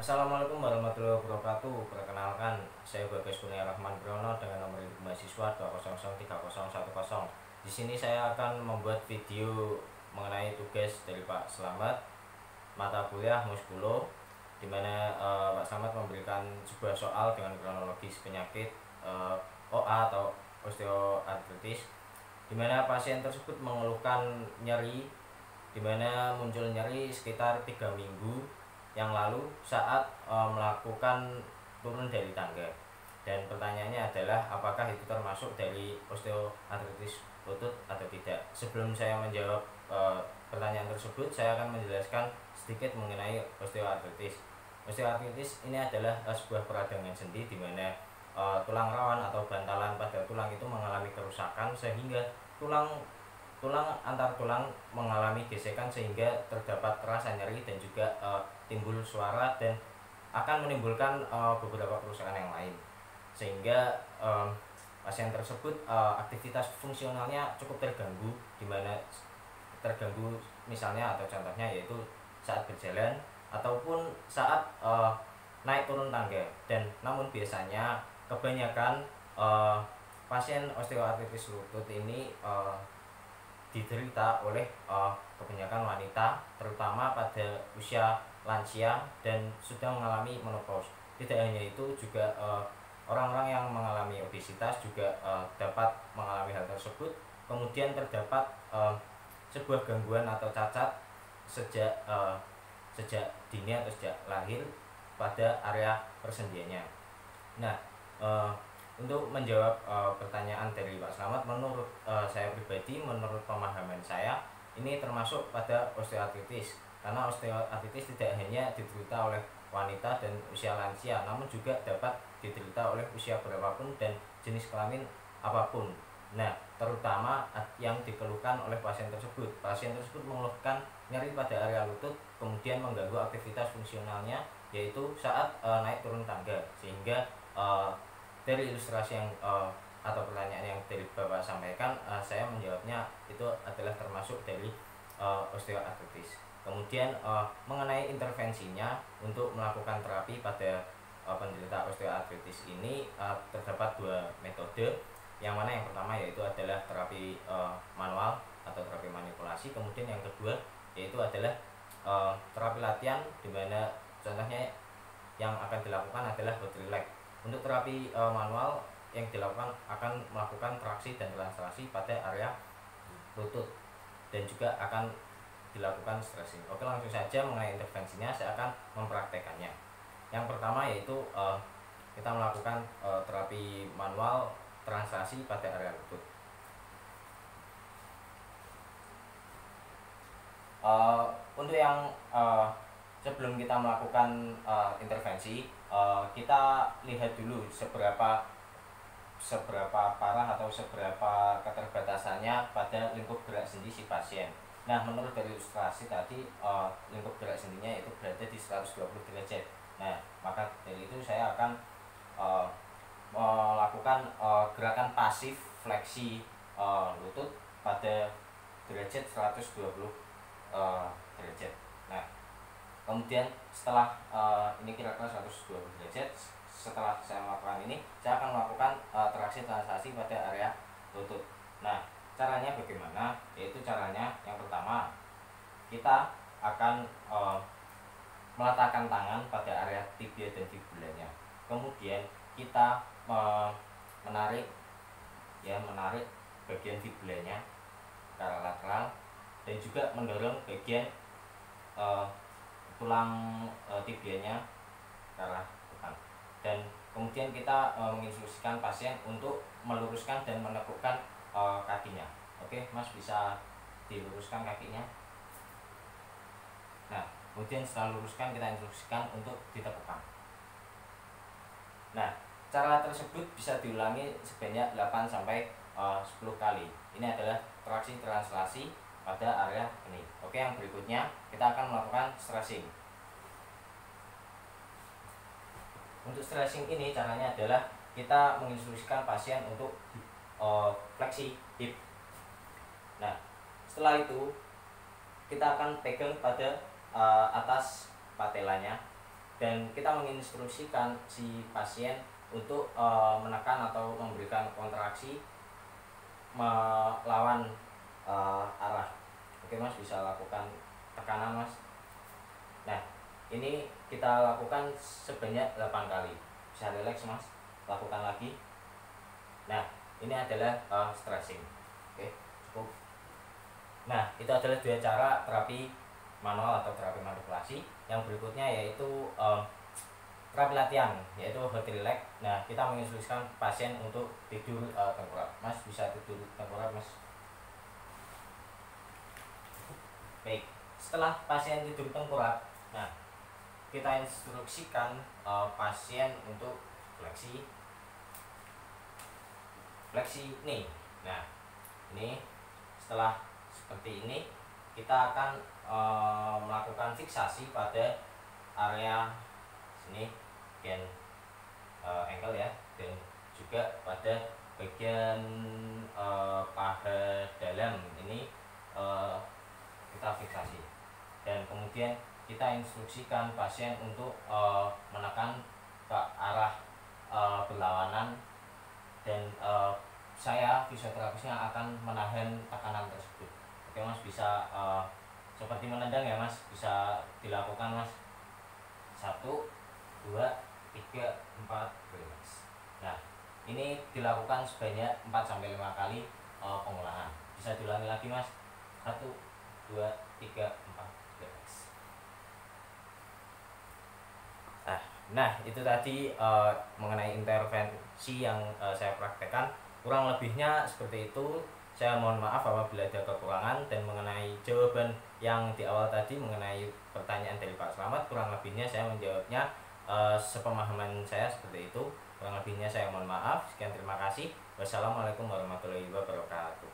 Assalamualaikum warahmatullahi wabarakatuh. Perkenalkan, saya Bagas Kurnia Rahman Brono dengan nomor induk mahasiswa 2003010. Di sini saya akan membuat video mengenai tugas dari Pak Slamet, mata kuliah Muskulo, di mana Pak Slamet memberikan sebuah soal dengan kronologis penyakit OA atau osteoartritis, di mana pasien tersebut mengeluhkan nyeri, di mana muncul nyeri sekitar 3 minggu yang lalu saat melakukan turun dari tangga. Dan pertanyaannya adalah apakah itu termasuk dari osteoartritis lutut atau tidak. Sebelum saya menjawab pertanyaan tersebut, saya akan menjelaskan sedikit mengenai osteoartritis. Osteoartritis ini adalah sebuah peradangan sendi di mana tulang rawan atau bantalan pada tulang itu mengalami kerusakan sehingga tulang tulang antar tulang mengalami gesekan sehingga terdapat rasa nyeri dan juga timbul suara dan akan menimbulkan beberapa kerusakan yang lain, sehingga pasien tersebut aktivitas fungsionalnya cukup terganggu, di mana terganggu misalnya atau contohnya yaitu saat berjalan ataupun saat naik turun tangga. Dan namun biasanya kebanyakan pasien osteoartritis lutut ini diderita oleh kebanyakan wanita, terutama pada usia lansia dan sudah mengalami menopause. Tidak hanya itu, juga orang-orang yang mengalami obesitas juga dapat mengalami hal tersebut. Kemudian terdapat sebuah gangguan atau cacat sejak dini atau sejak lahir pada area persendiannya. Nah, untuk menjawab pertanyaan dari Pak Slamet, menurut saya pribadi, menurut pemahaman saya, ini termasuk pada osteoartritis, karena osteoartritis tidak hanya diderita oleh wanita dan usia lansia, namun juga dapat diderita oleh usia berapapun dan jenis kelamin apapun. Nah, terutama yang dikeluhkan oleh pasien tersebut. Pasien tersebut mengeluhkan nyeri pada area lutut, kemudian mengganggu aktivitas fungsionalnya, yaitu saat naik turun tangga, sehingga dari ilustrasi yang atau pertanyaan yang dari Bapak sampaikan, saya menjawabnya itu adalah termasuk dari osteoartritis. Kemudian mengenai intervensinya untuk melakukan terapi pada penderita osteoartritis ini terdapat 2 metode. Yang mana yang pertama yaitu adalah terapi manual atau terapi manipulasi. Kemudian yang kedua yaitu adalah terapi latihan, di mana contohnya yang akan dilakukan adalah body relax. Untuk terapi manual yang dilakukan akan melakukan traksi dan relaksasi pada area lutut dan juga akan dilakukan stretching. Oke, langsung saja mengenai intervensinya, saya akan mempraktekannya. Yang pertama yaitu kita melakukan terapi manual translasi pada area lutut. Untuk yang sebelum kita melakukan intervensi, kita lihat dulu seberapa parah atau seberapa keterbatasannya pada lingkup gerak sendi si pasien. Nah, menurut dari ilustrasi tadi, lingkup gerak sendinya itu berada di 120 derajat. Nah, maka dari itu saya akan melakukan gerakan pasif fleksi lutut pada derajat 120 derajat. Nah, kemudian setelah ini kira-kira 120 derajat, setelah saya melakukan ini, saya akan melakukan traksi translasi pada area lutut. Nah, caranya bagaimana? Yaitu caranya yang pertama, kita akan meletakkan tangan pada area tibia dan fibulanya. Kemudian kita menarik bagian fibulanya ke arah lateral dan juga mendorong bagian tulang tibianya ke arah depan. Dan kemudian kita menginstruksikan pasien untuk meluruskan dan menekukkan kakinya. Oke, Mas, bisa diluruskan kakinya. Nah, kemudian setelah luruskan, kita instruksikan untuk ditekukkan. Nah, cara tersebut bisa diulangi sebanyak 8-10 kali. Ini adalah traksi translasi pada area ini. Oke, yang berikutnya kita akan melakukan stretching. Untuk stretching ini caranya adalah kita menginstruksikan pasien untuk fleksi hip. Nah, setelah itu kita akan pegang pada atas patelanya dan kita menginstruksikan si pasien untuk menekan atau memberikan kontraksi melawan arah. Oke Mas, bisa lakukan tekanan Mas. Nah, ini kita lakukan sebanyak 8 kali. Bisa relax Mas, lakukan lagi. Nah, ini adalah stretching. Oke, cukup. Nah, itu adalah 2 cara terapi manual atau terapi manipulasi. Yang berikutnya yaitu terapi latihan, yaitu hot relax. Nah, kita menginstruksikan pasien untuk tidur tengkurap. Mas, bisa tidur tengkurap Mas. Baik, setelah pasien tidur tengkurap, nah kita instruksikan pasien untuk fleksi nih. Nah, ini setelah seperti ini kita akan melakukan fiksasi pada area sini bagian ankle ya, dan juga pada bagian paha dalam ini kita fiksasi, dan kemudian kita instruksikan pasien untuk menekan ke arah berlawanan, dan saya fisioterapisnya akan menahan tekanan tersebut. Oke Mas, bisa seperti menendang ya Mas, bisa dilakukan Mas. 1, 2, 3, 4, relax. Nah, ini dilakukan sebanyak 4-5 kali pengulangan. Bisa diulangi lagi Mas. 1, 2, 3, 4, relax. Nah, itu tadi mengenai intervensi yang saya praktekkan. Kurang lebihnya seperti itu. Saya mohon maaf apabila ada kekurangan, dan mengenai jawaban yang di awal tadi mengenai pertanyaan dari Pak Slamet, kurang lebihnya saya menjawabnya sepemahaman saya seperti itu. Kurang lebihnya saya mohon maaf. Sekian, terima kasih. Wassalamualaikum warahmatullahi wabarakatuh.